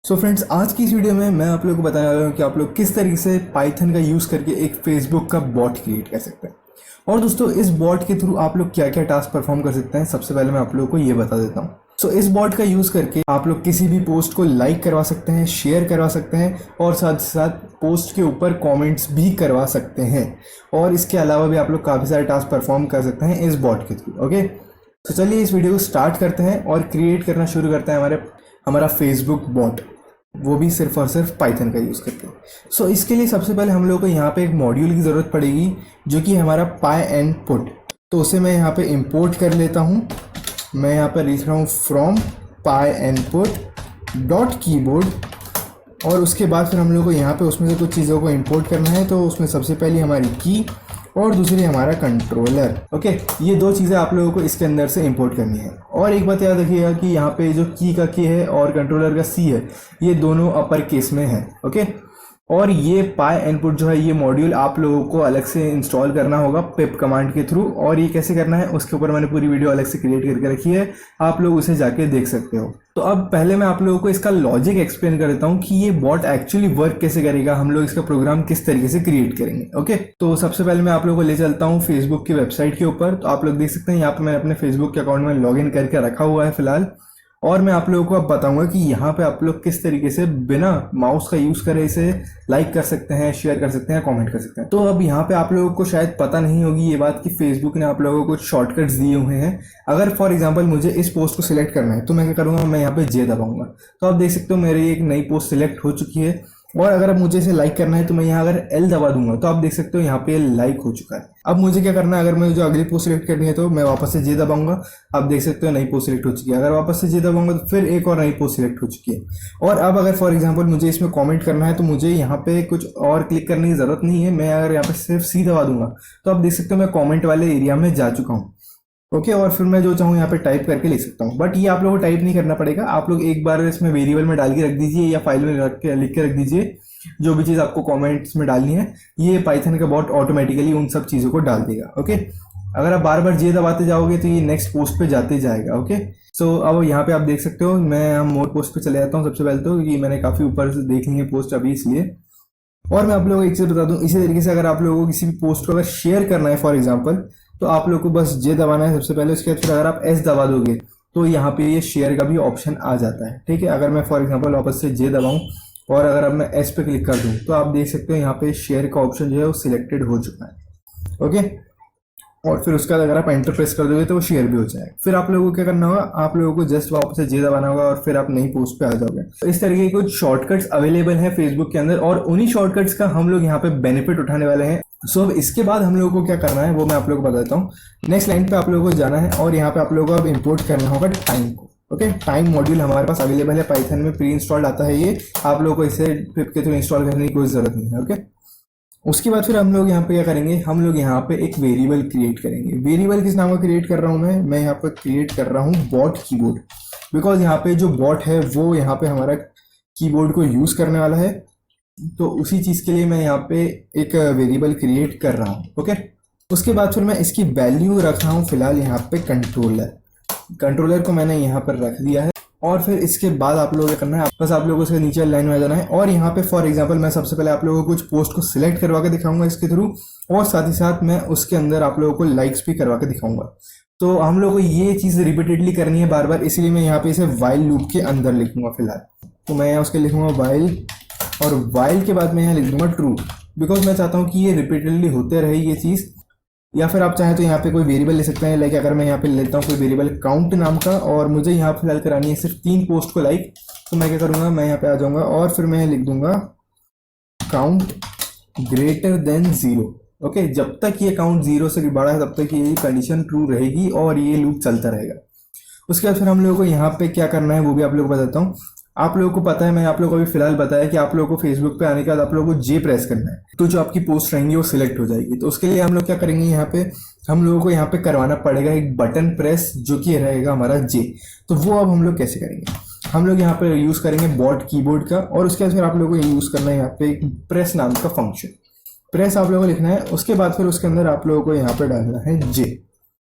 So friends, आज की इस वीडियो में मैं आप लोगों को बताने वाला हूँ कि आप लोग किस तरीके से पाइथन का यूज़ करके एक फेसबुक का बॉट क्रिएट कर सकते हैं। और दोस्तों, इस बॉट के थ्रू आप लोग क्या क्या टास्क परफॉर्म कर सकते हैं, सबसे पहले मैं आप लोगों को ये बता देता हूँ। सो इस बॉट का यूज़ करके आप लोग किसी भी पोस्ट को लाइक करवा सकते हैं, शेयर करवा सकते हैं और साथ साथ पोस्ट के ऊपर कॉमेंट्स भी करवा सकते हैं। और इसके अलावा भी आप लोग काफ़ी सारे टास्क परफॉर्म कर सकते हैं इस बॉट के थ्रू। ओके, तो चलिए इस वीडियो को स्टार्ट करते हैं और क्रिएट करना शुरू करते हैं हमारा फेसबुक बॉट, वो भी सिर्फ और सिर्फ पाइथन का यूज़ करके। सो इसके लिए सबसे पहले हम लोग को यहाँ पे एक मॉड्यूल की ज़रूरत पड़ेगी जो कि हमारा पाई एंड पुट। तो उसे मैं यहाँ पे इंपोर्ट कर लेता हूँ। मैं यहाँ पर लिख रहा हूँ from pi and put dot keyboard. और उसके बाद फिर हम लोग को यहाँ पे उसमें से कुछ चीज़ों को इंपोर्ट करना है। तो उसमें सबसे पहली हमारी की और दूसरी हमारा कंट्रोलर। ओके, ये दो चीज़ें आप लोगों को इसके अंदर से इंपोर्ट करनी है। और एक बात याद रखिएगा कि यहाँ पे जो की का की है और कंट्रोलर का सी है, ये दोनों अपर केस में है। ओके, और ये पाई इनपुट जो है, ये मॉड्यूल आप लोगों को अलग से इंस्टॉल करना होगा पिप कमांड के थ्रू। और ये कैसे करना है उसके ऊपर मैंने पूरी वीडियो अलग से क्रिएट करके रखी है, आप लोग उसे जाके देख सकते हो। तो अब पहले मैं आप लोगों को इसका लॉजिक एक्सप्लेन कर देता हूँ कि ये बॉट एक्चुअली वर्क कैसे करेगा, हम लोग इसका प्रोग्राम किस तरीके से क्रिएट करेंगे। ओके, तो सबसे पहले मैं आप लोगों को ले चलता हूँ फेसबुक की वेबसाइट के ऊपर। तो आप लोग देख सकते हैं यहाँ पे मैंने अपने फेसबुक के अकाउंट में लॉग इन करके रखा हुआ है फिलहाल। और मैं आप लोगों को अब बताऊंगा कि यहाँ पे आप लोग किस तरीके से बिना माउस का यूज़ करे इसे लाइक कर सकते हैं, शेयर कर सकते हैं, कमेंट कर सकते हैं। तो अब यहाँ पे आप लोगों को शायद पता नहीं होगी ये बात कि फेसबुक ने आप लोगों को कुछ शॉर्टकट्स दिए हुए हैं। अगर फॉर एग्जांपल मुझे इस पोस्ट को सिलेक्ट करना है तो मैं क्या करूँगा, मैं यहाँ पे जे दबाऊंगा। तो आप देख सकते हो मेरी एक नई पोस्ट सिलेक्ट हो चुकी है। और अगर अब मुझे इसे लाइक करना है तो मैं यहाँ अगर एल दबा दूंगा तो आप देख सकते हो यहाँ पे लाइक हो चुका है। अब मुझे क्या करना है, अगर मुझे जो अगली पोस्ट सिलेक्ट करनी है तो मैं वापस से जे दबाऊंगा। आप देख सकते हो नई पोस्ट सिलेक्ट हो चुकी है। अगर वापस से जे दबाऊंगा तो फिर एक और नई पोस्ट सिलेक्ट हो चुकी है। और अब अगर फॉर एग्जांपल मुझे इसमें कमेंट करना है तो मुझे यहाँ पे कुछ और क्लिक करने की जरूरत नहीं है। मैं अगर यहाँ पे सिर्फ सी दबा दूंगा तो आप देख सकते हो मैं कॉमेंट वाले एरिया में जा चुका हूँ। ओके, और फिर मैं जो चाहूँ यहाँ पे टाइप करके लिख सकता हूँ। बट ये आप लोगों को टाइप नहीं करना पड़ेगा, आप लोग एक बार इसमें वेरिएबल में डाल के रख दीजिए या फाइल में लिख के रख दीजिए जो भी चीज़ आपको कमेंट्स में डालनी है। ये पाइथन का बॉट ऑटोमेटिकली उन सब चीज़ों को डाल देगा। ओके, अगर आप बार बार जे दबाते जाओगे तो ये नेक्स्ट पोस्ट पे जाते जाएगा। ओके, सो अब यहाँ पे आप देख सकते हो हम मोर पोस्ट पे चले जाता हूँ। सबसे पहले तो ये मैंने काफ़ी ऊपर से देख ली है पोस्ट अभी, इसलिए। और मैं आप लोगों को एक चीज़ बता दूं, इसी तरीके से अगर आप लोगों को किसी भी पोस्ट को अगर शेयर करना है फॉर एग्जांपल, तो आप लोग को बस जे दबाना है सबसे पहले। उसके बाद फिर अगर आप एस दबा दोगे तो यहाँ पे ये शेयर का भी ऑप्शन आ जाता है। ठीक है, अगर मैं फॉर एग्जांपल वापस से जे दबाऊं और अगर अब मैं एस पे क्लिक कर दूं तो आप देख सकते हो यहाँ पे शेयर का ऑप्शन जो है वो सिलेक्टेड हो चुका है। ओके, और फिर उसके बाद अगर आप एंटर प्रेस कर दोगे तो वो शेयर भी हो जाएगा। फिर आप लोगों को क्या करना होगा, आप लोगों को जस्ट वापस से जे दबाना होगा और फिर आप नई पोस्ट पे आ जाओगे। तो इस तरीके के कुछ शॉर्टकट्स अवेलेबल हैं फेसबुक के अंदर और उन्हीं शॉर्टकट्स का हम लोग यहाँ पे बेनिफिट उठाने वाले हैं। सो अब इसके बाद हम लोगों को क्या करना है वो मैं आप लोगों को बताता हूँ। नेक्स्ट लाइन पे आप लोगों को जाना है और यहाँ पे आप लोगों को अब इम्पोर्ट करना होगा टाइम को। ओके, टाइम मॉड्यूल हमारे पास अवेलेबल है, पाइथन में प्री इंस्टॉल्ड आता है ये। आप लोगों को इसे पिप के थ्रू इंस्टॉल करने की कोई जरूरत नहीं है। ओके, उसके बाद फिर हम लोग यहाँ पे क्या करेंगे, हम लोग यहाँ पे एक वेरिएबल क्रिएट करेंगे। वेरिएबल किस नाम का क्रिएट कर रहा हूँ मैं यहाँ पे क्रिएट कर रहा हूँ बॉट कीबोर्ड। बिकॉज यहाँ पे जो बॉट है वो यहाँ पे हमारा कीबोर्ड को यूज करने वाला है। तो उसी चीज के लिए मैं यहाँ पे एक वेरिएबल क्रिएट कर रहा हूँ। ओके, उसके बाद फिर मैं इसकी वैल्यू रख रहा हूँ फिलहाल यहाँ पे कंट्रोलर को मैंने यहाँ पर रख दिया है। और फिर इसके बाद आप लोगों को करना है, बस आप लोगों को इसके नीचे लाइन में जाना है। और यहाँ पे फॉर एग्जांपल मैं सबसे पहले आप लोगों को कुछ पोस्ट को सिलेक्ट करवा के दिखाऊंगा इसके थ्रू, और साथ ही साथ मैं उसके अंदर आप लोगों को लाइक्स भी करवा के दिखाऊंगा। तो हम लोगों को ये चीज़ रिपीटेडली करनी है बार बार, इसलिए मैं यहाँ पे इसे वाइल लूप के अंदर लिखूंगा फिलहाल। तो मैं यहाँ उसके लिखूंगा वाइल, और वाइल के बाद मैं यहाँ लिख दूंगा ट्रू, बिकॉज मैं चाहता हूँ कि ये रिपीटेडली होते रहे ये चीज़। या फिर आप चाहें तो यहाँ पे कोई वेरिएबल ले सकते हैं। लाइक अगर मैं यहाँ पे लेता हूँ कोई वेरिएबल काउंट नाम का, और मुझे यहाँ फिलहाल करानी है सिर्फ 3 पोस्ट को लाइक, तो मैं क्या करूँगा, मैं यहाँ पे आ जाऊँगा और फिर मैं लिख दूंगा काउंट ग्रेटर देन 0। ओके, जब तक ये काउंट 0 से बड़ा है तब तक ये कंडीशन ट्रू रहेगी और ये लूप चलता रहेगा। उसके बाद फिर हम लोगों को यहाँ पे क्या करना है वो भी आप लोगों को बताता हूँ। आप लोगों को पता है, मैंने आप लोगों को अभी फिलहाल बताया कि आप लोगों को फेसबुक पे आने के बाद आप लोगों को जे प्रेस करना है, तो जो आपकी पोस्ट रहेंगी वो सिलेक्ट हो जाएगी। तो उसके लिए हम लोग क्या करेंगे, यहाँ पे हम लोगों को यहाँ पे करवाना पड़ेगा एक बटन प्रेस जो कि रहेगा हमारा जे। तो वो अब हम लोग कैसे करेंगे, हम लोग यहाँ पे यूज़ करेंगे बॉट कीबोर्ड का, और उसके बाद फिर आप लोगों को यूज़ करना है यहाँ पे एक प्रेस नाम का फंक्शन। प्रेस आप लोगों को लिखना है, उसके बाद फिर उसके अंदर आप लोगों को यहाँ पे डालना है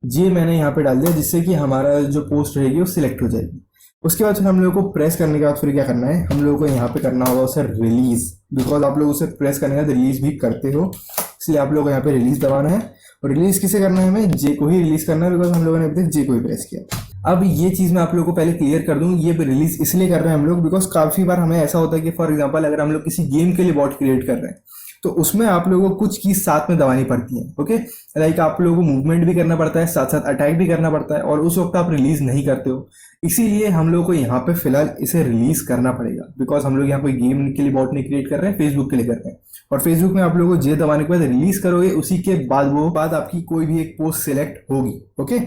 जे मैंने यहाँ पे डाल दिया, जिससे कि हमारा जो पोस्ट रहेगी वो सिलेक्ट हो जाएगी। उसके बाद फिर हम लोगों को प्रेस करने के बाद फिर क्या करना है, हम लोगों को यहाँ पे करना होगा उसे रिलीज, बिकॉज आप लोग उसे प्रेस करने के बाद रिलीज भी करते हो, इसलिए आप लोगों को यहाँ पे रिलीज दबाना है। और रिलीज किसे करना है, हमें जे को ही रिलीज करना है, बिकॉज हम लोगों ने अभी तक जे को ही प्रेस किया। अब ये चीज़ मैं आप लोगों को पहले क्लियर कर दूं, ये रिलीज इसलिए कर रहे हैं हम लोग बिकॉज काफ़ी बार हमें ऐसा होता है कि फॉर एग्जांपल अगर हम लोग किसी गेम के लिए बॉट क्रिएट कर रहे हैं तो उसमें आप लोगों को कुछ कीज साथ में दबानी पड़ती हैं। ओके, लाइक आप लोगों को मूवमेंट भी करना पड़ता है, साथ साथ अटैक भी करना पड़ता है, और उस वक्त आप रिलीज नहीं करते हो। इसीलिए हम लोग को यहाँ पे फिलहाल इसे रिलीज करना पड़ेगा, बिकॉज हम लोग यहाँ पे गेम के लिए बॉट नहीं क्रिएट कर रहे हैं, फेसबुक के लिए कर रहे हैं। और फेसबुक में आप लोगों को जे दबाने के बाद रिलीज करोगे, उसी के बाद वो बाद आपकी कोई भी एक पोस्ट सिलेक्ट होगी। ओके,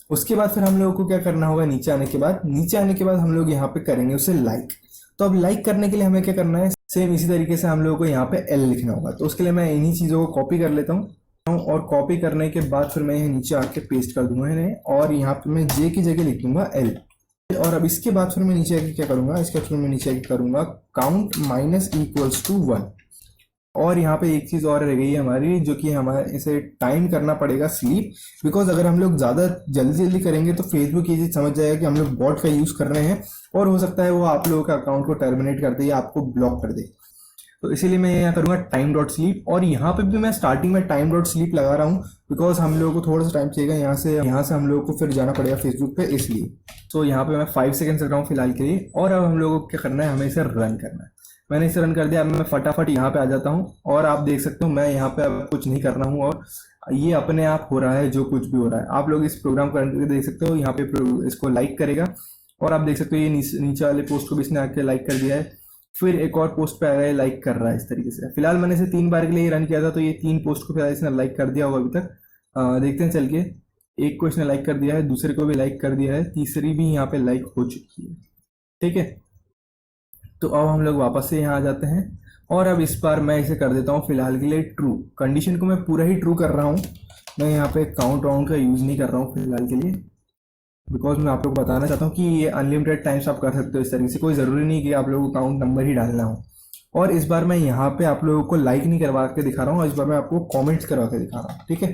उसके बाद फिर हम लोगों को क्या करना होगा, नीचे आने के बाद हम लोग यहाँ पे करेंगे उसे लाइक। तो अब लाइक करने के लिए हमें क्या करना है, सेम इसी तरीके से हम लोगों को यहाँ पे एल लिखना होगा। तो उसके लिए मैं इन्हीं चीज़ों को कॉपी कर लेता हूँ, और कॉपी करने के बाद फिर मैं यहाँ नीचे आके पेस्ट कर दूंगा इन्हें, और यहाँ पे मैं जे की जगह लिख दूंगा एल। और अब इसके बाद फिर मैं नीचे आके क्या करूंगा, इसके बाद फिर मैं नीचे आके करूंगा काउंट माइनस इक्वल्स टू 1। और यहाँ पे एक चीज़ और रह गई है हमारी, जो कि हमारे इसे टाइम करना पड़ेगा स्लीप, बिकॉज अगर हम लोग ज़्यादा जल्दी जल्दी करेंगे तो फेसबुक ये चीज़ समझ जाएगा कि हम लोग बॉट का यूज़ कर रहे हैं, और हो सकता है वो आप लोगों का अकाउंट को टर्मिनेट कर दे या आपको ब्लॉक कर दे। तो इसीलिए मैं यहाँ करूँगा टाइम डॉट स्लीप, और यहाँ पे भी मैं स्टार्टिंग में टाइम डॉट स्लीप लगा रहा हूँ बिकॉज हम लोगों को थोड़ा सा टाइम चाहिएगा, यहाँ से हम लोगों को फिर जाना पड़ेगा फेसबुक पे, इसलिए। तो यहाँ पे मैं 5 सेकेंड्स रख रहा हूँ फिलहाल के लिए। और अब हम लोगों को क्या करना है, हमें इसे रन करना है। मैंने इसे रन कर दिया। अब मैं फटाफट यहाँ पे आ जाता हूँ, और आप देख सकते हो मैं यहाँ पे अब कुछ नहीं कर रहा हूँ, और ये अपने आप हो रहा है जो कुछ भी हो रहा है। आप लोग इस प्रोग्राम को रन करके देख सकते हो, यहाँ पे इसको लाइक करेगा, और आप देख सकते हो ये नीचे वाले पोस्ट को भी इसने आके लाइक कर दिया है। फिर एक और पोस्ट पे आएगा, ये लाइक कर रहा है इस तरीके से। फिलहाल मैंने इसे 3 बार के लिए रन किया था, तो ये 3 पोस्ट को फिलहाल इसने लाइक कर दिया होगा अभी तक। देखते हैं चल के, एक को इसने लाइक कर दिया है, दूसरे को भी लाइक कर दिया है, तीसरी भी यहाँ पे लाइक हो चुकी है। ठीक है, तो अब हम लोग वापस से यहाँ आ जाते हैं, और अब इस बार मैं इसे कर देता हूँ फिलहाल के लिए ट्रू। कंडीशन को मैं पूरा ही ट्रू कर रहा हूँ, मैं यहाँ पे काउंट वाउंट का यूज़ नहीं कर रहा हूँ फिलहाल के लिए, बिकॉज मैं आप लोग को बताना चाहता हूँ कि ये अनलिमिटेड टाइम्स आप कर सकते हो इस तरीके से, कोई ज़रूरी नहीं कि आप लोगों को काउंट नंबर ही डालना हो। और इस बार मैं यहाँ पे आप लोगों को लाइक नहीं करवा के दिखा रहा हूँ, इस बार मैं आपको कमेंट्स करवा के दिखा रहा हूँ। ठीक है,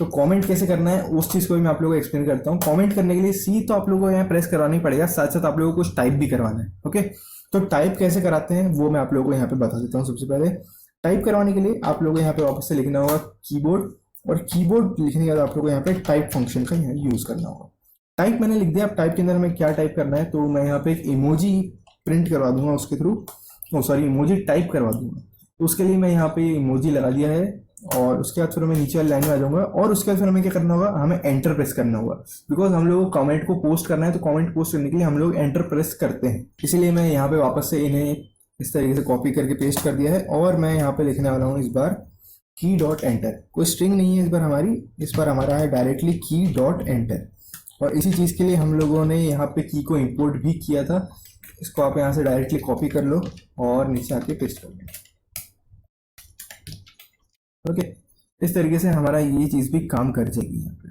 तो कमेंट कैसे करना है उस चीज़ को भी मैं आप लोगों को एक्सप्लेन करता हूँ। कमेंट करने के लिए सी तो आप लोगों को यहाँ प्रेस करवाना ही पड़ेगा, साथ साथ आप लोगों को कुछ टाइप भी करवाना है। ओके, तो टाइप कैसे कराते हैं वो मैं आप लोगों को यहाँ पे बता देता हूँ। सबसे पहले टाइप करवाने के लिए आप लोगों को यहाँ पे वापस से लिखना होगा कीबोर्ड, और कीबोर्ड लिखने के बाद आप लोगों को यहाँ पे टाइप फंक्शन का यहाँ यूज़ करना होगा। टाइप मैंने लिख दिया। अब टाइप के अंदर हमें क्या टाइप करना है, तो मैं यहाँ पे एक इमोजी प्रिंट करवा दूंगा उसके थ्रू, सॉरी इमोजी टाइप करवा दूंगा। तो उसके लिए मैं यहाँ पे इमोजी लगा दिया है, और उसके बाद फिर मैं नीचे वाली लाइन में आ जाऊंगा, और उसके बाद फिर हमें क्या करना होगा, हमें एंटर प्रेस करना होगा, बिकॉज हम लोग को कमेंट को पोस्ट करना है, तो कमेंट पोस्ट करने के लिए हम लोग एंटर प्रेस करते हैं। इसीलिए मैं यहाँ पे वापस से इन्हें इस तरीके से कॉपी करके पेस्ट कर दिया है, और मैं यहाँ पे लिखने वाला हूँ इस बार की डॉट एंटर। कोई स्ट्रिंग नहीं है इस बार हमारी, इस बार हमारा है डायरेक्टली की डॉट एंटर। और इसी चीज़ के लिए हम लोगों ने यहाँ पे की को इंपोर्ट भी किया था, इसको आप यहाँ से डायरेक्टली कॉपी कर लो और नीचे आके पेस्ट कर लो। ओके, इस तरीके से हमारा ये चीज़ भी काम कर जाएगी यहाँ पे।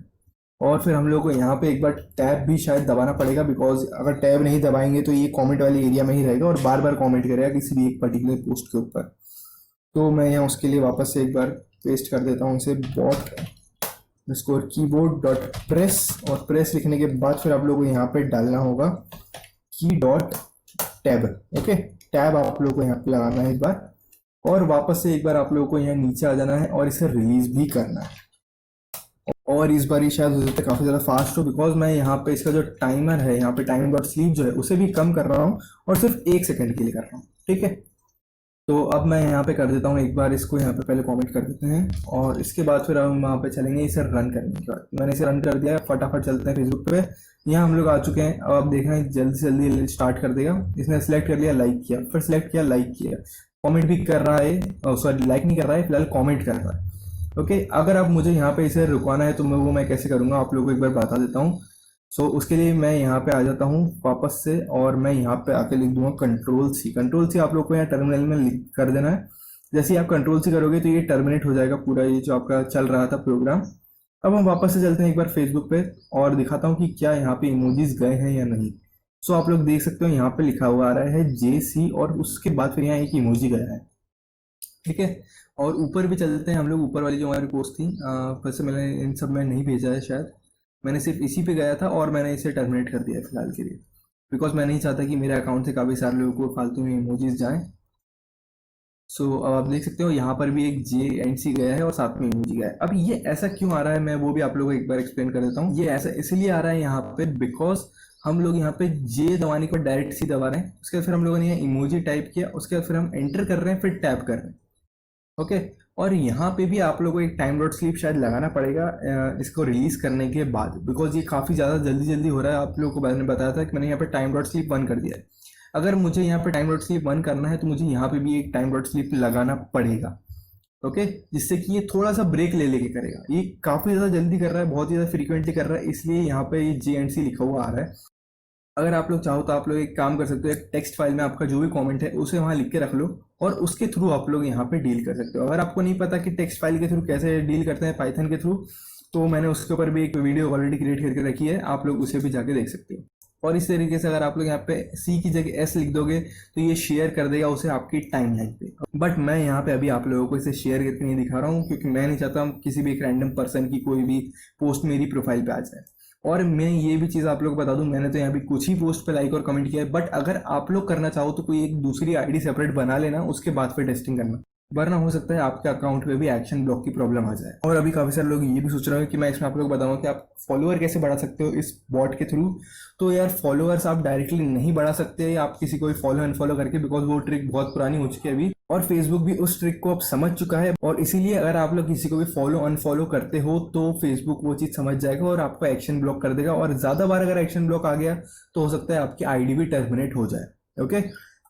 और फिर हम लोग को यहाँ पे एक बार टैब भी शायद दबाना पड़ेगा, बिकॉज अगर टैब नहीं दबाएंगे तो ये कमेंट वाले एरिया में ही रहेगा और बार बार कमेंट करेगा किसी भी एक पर्टिकुलर पोस्ट के ऊपर। तो मैं यहाँ उसके लिए वापस से एक बार पेस्ट कर देता हूँ इसे bot score keyboard dot press, और प्रेस लिखने के बाद फिर आप लोगों को यहाँ पे डालना होगा की डॉट टैब। ओके, टैब आप लोगों को यहाँ पे लगाना है इस बार, और वापस से एक बार आप लोगों को यहाँ नीचे आ जाना है और इसे रिलीज भी करना है। और इस बार ये शायद हो सकता है काफ़ी ज़्यादा फास्ट हो, बिकॉज मैं यहाँ पे इसका जो टाइमर है, यहाँ पे टाइम डॉट स्लीप जो है उसे भी कम कर रहा हूँ, और सिर्फ 1 सेकंड के लिए कर रहा हूँ। ठीक है, तो अब मैं यहाँ पे कर देता हूँ एक बार इसको, यहाँ पे पहले कमेंट कर देते हैं, और इसके बाद फिर हम वहाँ पे चलेंगे इसे रन करने के बाद। मैंने इसे रन कर दिया, फटाफट चलते हैं फेसबुक पे। यहाँ हम लोग आ चुके हैं। अब आप देख रहे हैं जल्दी से जल्दी स्टार्ट कर देगा। इसने सेलेक्ट कर लिया, लाइक किया, फिर सेलेक्ट किया, लाइक किया, कमेंट भी कर रहा है, सॉरी लाइक नहीं कर रहा है फिलहाल, कमेंट कर रहा है। ओके, अगर अब मुझे यहाँ पे इसे रुकवाना है तो मैं कैसे करूँगा आप लोगों को एक बार बता देता हूँ। सो उसके लिए मैं यहाँ पे आ जाता हूँ वापस से, और मैं यहाँ पे आके लिख दूंगा कंट्रोल सी। कंट्रोल सी आप लोग को यहाँ टर्मिनल में लिख कर देना है। जैसे ही आप कंट्रोल सी करोगे तो ये टर्मिनेट हो जाएगा पूरा ये जो आपका चल रहा था प्रोग्राम। अब हम वापस से चलते हैं एक बार फेसबुक पे और दिखाता हूँ कि क्या यहाँ पे इमोजीज गए हैं या नहीं। सो आप लोग देख सकते हो यहाँ पे लिखा हुआ आ रहा है JC, और उसके बाद फिर यहाँ एक इमोजी गया है। ठीक है, और ऊपर भी चलते हैं हम लोग। ऊपर वाली जो हमारी पोस्ट थी, वैसे मैंने इन सब में नहीं भेजा है शायद, मैंने सिर्फ इसी पे गया था और मैंने इसे टर्मिनेट कर दिया है फिलहाल के लिए। बिकॉज मैं नहीं चाहता कि मेरे अकाउंट से काफ़ी सारे लोगों को फालतू में इमोजीज जाएं। सो अब आप देख सकते हो यहाँ पर भी एक JNC गया है और साथ में इमोजी गया है। अब ये ऐसा क्यों आ रहा है मैं वो भी आप लोगों को एक बार एक्सप्लेन कर देता हूँ। ये ऐसा इसलिए आ रहा है यहाँ पे बिकॉज हम लोग यहाँ पे J दबाने के बाद डायरेक्ट C दबा रहे हैं, उसके बाद फिर हम लोगों ने यहाँ इमोजी टाइप किया, उसके बाद फिर हम एंटर कर रहे हैं, फिर टैप कर रहे हैं। ओके, और यहाँ पे भी आप लोगों को एक टाइम डॉट स्लीप शायद लगाना पड़ेगा इसको रिलीज करने के बाद, बिकॉज ये काफ़ी ज़्यादा जल्दी जल्दी हो रहा है। आप लोगों को मैंने बताया था कि मैंने यहाँ पे टाइम डॉट स्लीप 1 कर दिया है। अगर मुझे यहाँ पे टाइम डॉट स्लीप 1 करना है तो मुझे यहाँ पे भी एक टाइम डॉट स्लीप लगाना पड़ेगा। ओके, जिससे कि ये थोड़ा सा ब्रेक ले लेके करेगा। ये काफ़ी ज़्यादा जल्दी कर रहा है, बहुत ज़्यादा फ्रीक्वेंटली कर रहा है, इसलिए यहाँ पे ये JNC लिखा हुआ आ रहा है। अगर आप लोग चाहो तो आप लोग एक काम कर सकते हो, एक टेक्स्ट फाइल में आपका जो भी कमेंट है उसे वहाँ लिख के रख लो और उसके थ्रू आप लोग यहाँ पे डील कर सकते हो। अगर आपको नहीं पता कि टेक्स्ट फाइल के थ्रू कैसे डील करते हैं पाइथन के थ्रू, तो मैंने उसके ऊपर भी एक वीडियो ऑलरेडी क्रिएट करके रखी है, आप लोग उसे भी जाके देख सकते हो। और इस तरीके से अगर आप लोग यहाँ पे C की जगह S लिख दोगे तो ये शेयर कर देगा उसे आपकी टाइमलाइन पे। बट मैं यहाँ पे अभी आप लोगों को इसे शेयर करके नहीं दिखा रहा हूँ, क्योंकि मैं नहीं चाहता किसी भी एक रैंडम पर्सन की कोई भी पोस्ट मेरी प्रोफाइल पे आ जाए। और मैं ये भी चीज़ आप लोग को बता दूं, मैंने तो यहाँ भी कुछ ही पोस्ट पे लाइक और कमेंट किया है, बट अगर आप लोग करना चाहो तो कोई एक दूसरी आईडी सेपरेट बना लेना, उसके बाद फिर टेस्टिंग करना, वरना हो सकता है आपके अकाउंट में भी एक्शन ब्लॉक की प्रॉब्लम आ जाए। और अभी काफ़ी सारे लोग ये भी सोच रहे हो कि मैं इसमें आप लोग को बताऊंगा कि आप फॉलोअर कैसे बढ़ा सकते हो इस बॉट के थ्रू। तो यार फॉलोअर्स आप डायरेक्टली नहीं बढ़ा सकते आप किसी को भी फॉलो अनफॉलो करके, बिकॉज वो ट्रिक बहुत पुरानी हो चुकी है अभी, और फेसबुक भी उस ट्रिक को अब समझ चुका है। और इसीलिए अगर आप लोग किसी को भी फॉलो अनफॉलो करते हो तो फेसबुक वो चीज़ समझ जाएगा और आपको एक्शन ब्लॉक कर देगा। और ज़्यादा बार अगर एक्शन ब्लॉक आ गया तो हो सकता है आपकी आईडी भी टर्मिनेट हो जाए। ओके,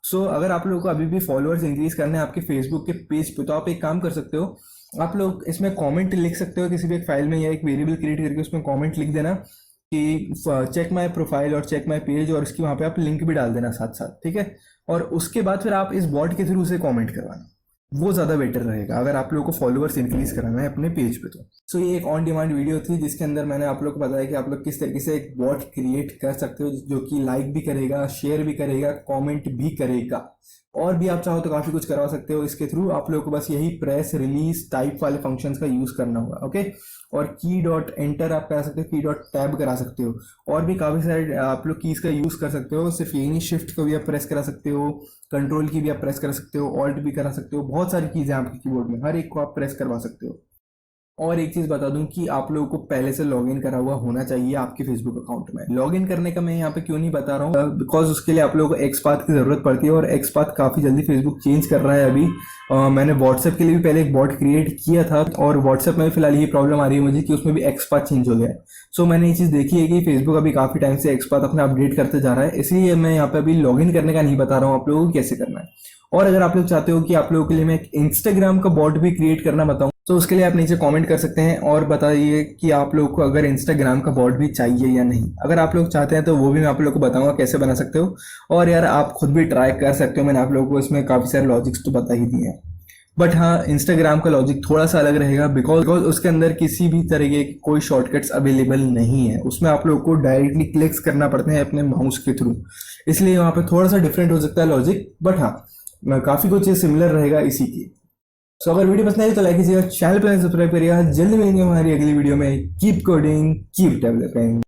सो अगर आप लोगों को अभी भी फॉलोअर्स इंक्रीज करने हैं आपके फेसबुक के पेज पे, तो आप एक काम कर सकते हो, आप लोग इसमें कमेंट लिख सकते हो किसी भी एक फाइल में, या एक वेरिएबल क्रिएट करके उसमें कमेंट लिख देना कि चेक माय प्रोफाइल और चेक माय पेज, और इसकी वहाँ पे आप लिंक भी डाल देना साथ साथ, ठीक है। और उसके बाद फिर आप इस बॉट के थ्रू से कमेंट करवाना, वो ज़्यादा बेटर रहेगा अगर आप लोगों को फॉलोअर्स इंक्रीज कराना है अपने पेज पे। तो सो ये एक ऑन डिमांड वीडियो थी जिसके अंदर मैंने आप लोग को बताया कि आप लोग किस तरीके से एक बॉट क्रिएट कर सकते हो जो कि लाइक भी करेगा, शेयर भी करेगा, कमेंट भी करेगा, और भी आप चाहो तो काफ़ी कुछ करवा सकते हो इसके थ्रू। आप लोगों को बस यही प्रेस रिलीज टाइप वाले फंक्शंस का यूज़ करना होगा। ओके, और की डॉट एंटर आप करा सकते हो, की डॉट टैब करा सकते हो, और भी काफ़ी सारे आप लोग कीज़ का यूज़ कर सकते हो। सिर्फ यही नहीं, शिफ्ट को भी आप प्रेस करा सकते हो, कंट्रोल की भी आप प्रेस कर सकते हो, ऑल्ट भी करा सकते हो, बहुत सारी चीज़ें आपके कीबोर्ड में, हर एक को आप प्रेस करवा सकते हो। और एक चीज़ बता दूं कि आप लोगों को पहले से लॉगिन करा हुआ होना चाहिए आपके फेसबुक अकाउंट में। लॉगिन करने का मैं यहाँ पे क्यों नहीं बता रहा हूँ, बिकॉज उसके लिए आप लोगों को एक्सपाथ की ज़रूरत पड़ती है, और एक्सपाथ काफ़ी जल्दी फेसबुक चेंज कर रहा है अभी। मैंने व्हाट्सएप के लिए भी पहले एक बॉट क्रिएट किया था, और व्हाट्सएप में फिलहाल ये प्रॉब्लम आ रही है मुझे कि उसमें भी एक्सपाथ चेंज हो गया है। सो मैंने ये चीज़ देखी है कि फेसबुक अभी काफ़ी टाइम से एक्सपाथ अपना अपडेट करते जा रहा है, इसलिए मैं यहाँ पे अभी लॉगिन करने का नहीं बता रहा हूँ आप लोगों को कैसे करना है। और अगर आप लोग चाहते हो कि आप लोगों के लिए मैं एक इंस्टाग्राम का बॉट भी क्रिएट करना बताऊँ, तो उसके लिए आप नीचे कमेंट कर सकते हैं और बताइए कि आप लोगों को अगर इंस्टाग्राम का बॉट भी चाहिए या नहीं। अगर आप लोग चाहते हैं तो वो भी मैं आप लोगों को बताऊंगा कैसे बना सकते हो, और यार आप खुद भी ट्राई कर सकते हो। मैंने आप लोगों को इसमें काफ़ी सारे लॉजिक्स तो बता ही दिए हैं, बट हाँ इंस्टाग्राम का लॉजिक थोड़ा सा अलग रहेगा, बिकॉज उसके अंदर किसी भी तरीके की कोई शॉर्टकट्स अवेलेबल नहीं है। उसमें आप लोगों को डायरेक्टली क्लिक्स करना पड़ते हैं अपने माउस के थ्रू, इसलिए वहाँ पे थोड़ा सा डिफरेंट हो सकता है लॉजिक, बट हाँ काफ़ी कुछ सिमिलर रहेगा इसी की। सो अगर वीडियो पसंद आई तो लाइक कीजिएगा, चैनल पर सब्सक्राइब करिएगा। जल्दी मिलेंगे हमारी अगली वीडियो में। Keep coding, keep developing.